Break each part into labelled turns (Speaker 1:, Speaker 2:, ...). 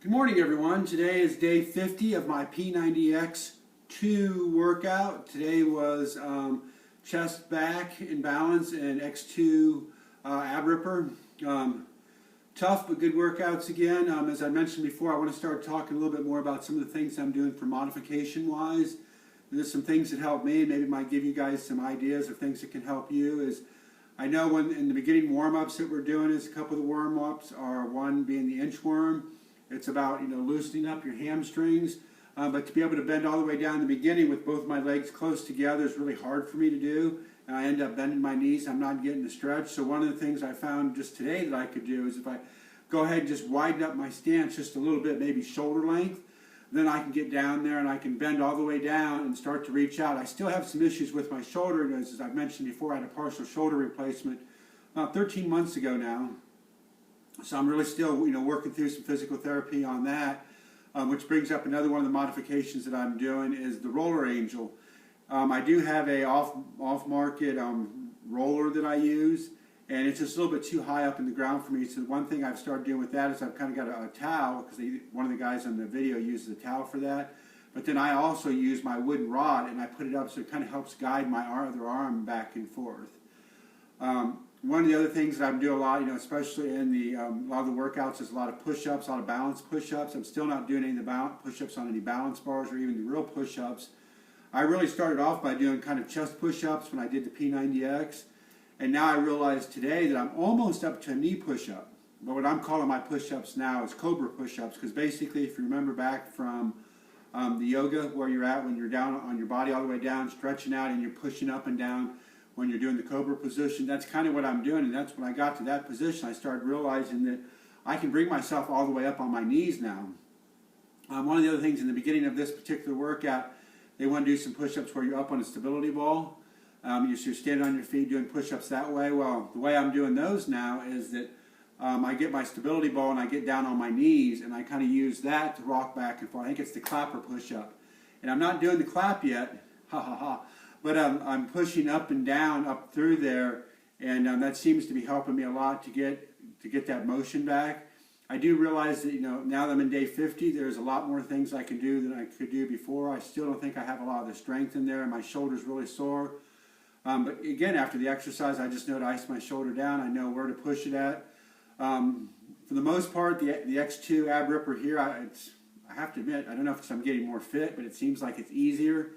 Speaker 1: Good morning, everyone. Today is day 50 of my P90X2 workout. Today was chest, back, and balance, and X2 ab ripper. Tough but good workouts again. As I mentioned before, I want to start talking a little bit more about some of the things I'm doing for modification-wise. There's some things that help me, and maybe might give you guys some ideas of things that can help you. I know when in the beginning warm-ups that we're doing is a couple of the warm-ups are one being the inchworm. It's about loosening up your hamstrings, but to be able to bend all the way down in the beginning with both my legs close together is really hard for me to do, and I end up bending my knees. I'm not getting the stretch. So one of the things I found just today that I could do is if I go ahead and just widen up my stance just a little bit, maybe shoulder length, then I can get down there and I can bend all the way down and start to reach out. I still have some issues with my shoulder. As I've mentioned before, I had a partial shoulder replacement about 13 months ago now. So I'm really still, working through some physical therapy on that, which brings up another one of the modifications that I'm doing is the roller angel. I do have a off-market roller that I use, and it's just a little bit too high up in the ground for me. So one thing I've started doing with that is I've kind of got a towel, because one of the guys on the video uses a towel for that. But then I also use my wooden rod, and I put it up so it kind of helps guide my other arm back and forth. One of the other things that I'm doing a lot, especially in a lot of the workouts, is a lot of push-ups, a lot of balance push-ups. I'm still not doing any of the push-ups on any balance bars or even the real push-ups. I really started off by doing kind of chest push-ups when I did the P90X, and now I realize today that I'm almost up to a knee push-up. But what I'm calling my push-ups now is cobra push-ups, because basically, if you remember back from the yoga where you're at when you're down on your body all the way down, stretching out, and you're pushing up and down, when you're doing the cobra position, that's kind of what I'm doing. And that's when I got to that position, I started realizing that I can bring myself all the way up on my knees now. One of the other things in the beginning of this particular workout, they want to do some push-ups where you're up on a stability ball. You're standing on your feet doing push-ups that way. Well, the way I'm doing those now is that I get my stability ball and I get down on my knees, and I kind of use that to rock back and forth. I think it's the clapper push-up. And I'm not doing the clap yet. Ha ha ha. But I'm pushing up and down up through there, and that seems to be helping me a lot to get that motion back. I do realize that now that I'm in day 50, there's a lot more things I can do than I could do before. I still don't think I have a lot of the strength in there, and my shoulder's really sore. But again, after the exercise, I just know to ice my shoulder down. I know where to push it at. For the most part, the X2 ab ripper here, I have to admit, I don't know if I'm getting more fit, but it seems like it's easier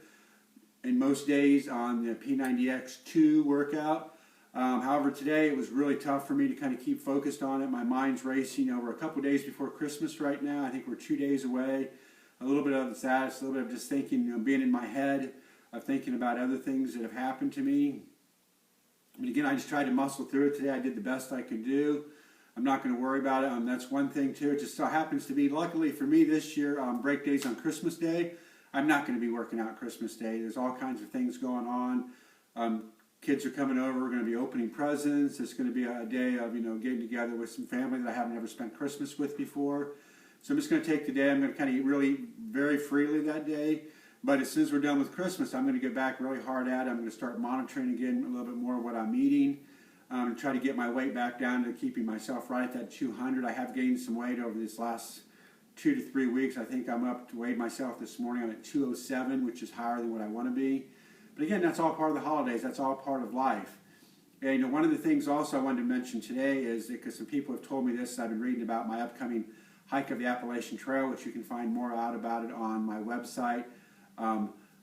Speaker 1: in most days on the P90X2 workout. However, today it was really tough for me to kind of keep focused on it. My mind's racing. We're a couple days before Christmas right now. I think we're 2 days away. A little bit of that, a little bit of just thinking, being in my head, of thinking about other things that have happened to me. But again, I just tried to muscle through it today. I did the best I could do. I'm not going to worry about it. That's one thing too. It just so happens to be, luckily for me this year, break days on Christmas Day. I'm not going to be working out Christmas Day. There's all kinds of things going on. Kids are coming over. We're going to be opening presents. It's going to be a day of getting together with some family that I haven't ever spent Christmas with before. So I'm just going to take the day. I'm going to kind of eat really very freely that day. But as soon as we're done with Christmas, I'm going to get back really hard at it. I'm going to start monitoring again a little bit more what I'm eating. And try to get my weight back down to keeping myself right at that 200. I have gained some weight over this last 2 to 3 weeks. I think I'm up to weigh myself this morning. I'm at 207, which is higher than what I want to be. But again, that's all part of the holidays. That's all part of life. And one of the things also I wanted to mention today is that, because some people have told me this, I've been reading about my upcoming hike of the Appalachian Trail, which you can find more out about it on my website,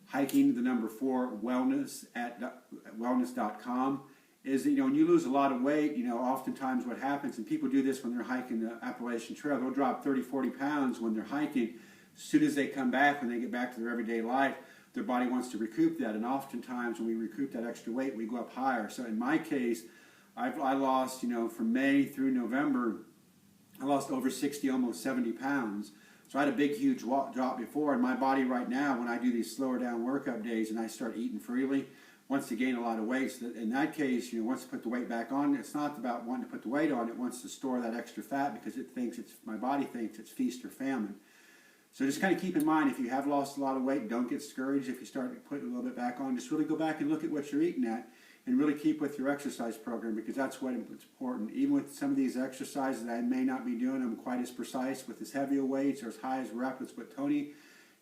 Speaker 1: hiking the number 4 wellness at wellness.com. Is that when you lose a lot of weight, oftentimes what happens, and people do this when they're hiking the Appalachian Trail, they'll drop 30, 40 pounds when they're hiking. As soon as they come back, when they get back to their everyday life, their body wants to recoup that, and oftentimes when we recoup that extra weight, we go up higher. So in my case, I lost, from May through November, I lost over 60, almost 70 pounds. So I had a big, huge drop before, and my body right now, when I do these slower down workout days and I start eating freely, wants to gain a lot of weight. So in that case, wants to put the weight back on. It's not about wanting to put the weight on. It wants to store that extra fat because my body thinks it's feast or famine. So just kind of keep in mind, if you have lost a lot of weight, don't get discouraged if you start putting a little bit back on. Just really go back and look at what you're eating at. and really keep with your exercise program, because that's what's important. Even with some of these exercises that I may not be doing, I'm quite as precise with as heavier weights or as high as rep as what Tony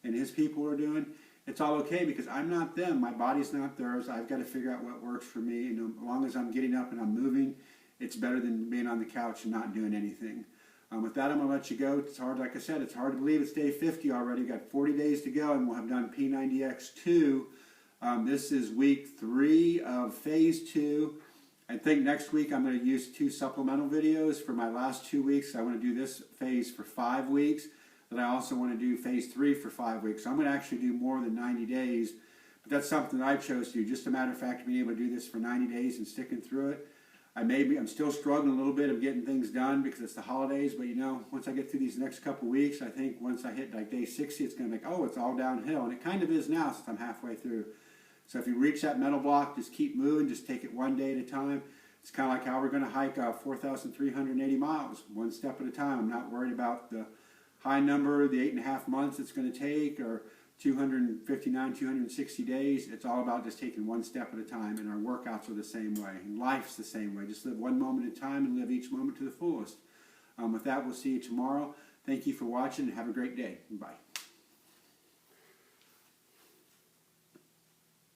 Speaker 1: and his people are doing. It's all okay because I'm not them. My body's not theirs. I've got to figure out what works for me. And as long as I'm getting up and I'm moving, it's better than being on the couch and not doing anything. With that, I'm going to let you go. It's hard, like I said, it's hard to believe it's day 50 already. We've got 40 days to go, and we'll have done P90X2. This is week 3 of phase 2. I think next week I'm going to use 2 supplemental videos for my last 2 weeks. I want to do this phase for 5 weeks. But I also want to do phase 3 for 5 weeks. So I'm going to actually do more than 90 days. But that's something that I chose to do. Just a matter of fact, being able to do this for 90 days and sticking through it. I'm still struggling a little bit of getting things done because it's the holidays. But you know, once I get through these next couple weeks, I think once I hit like day 60, it's going to be like, oh, it's all downhill. And it kind of is now since I'm halfway through. So if you reach that mental block, just keep moving. Just take it one day at a time. It's kind of like how we're going to hike 4,380 miles, one step at a time. I'm not worried about the high number, the 8.5 months it's going to take, or 259, 260 days. It's all about just taking one step at a time, and our workouts are the same way, and life's the same way. Just live one moment at a time and live each moment to the fullest. With that, we'll see you tomorrow. Thank you for watching, and have a great day. Bye.